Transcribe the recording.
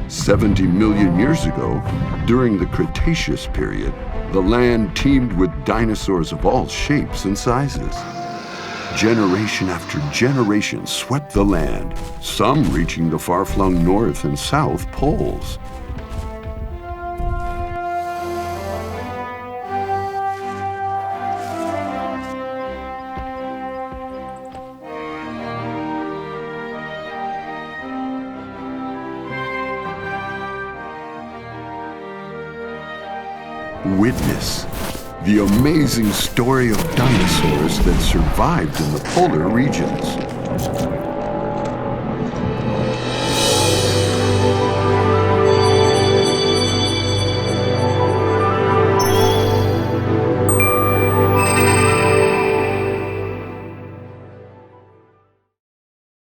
70 million years ago, during the Cretaceous period, the land teemed with dinosaurs of all shapes and sizes. Generation after generation swept the land, some reaching the far-flung North and South poles. Witness the amazing story of dinosaurs that survived in the polar regions.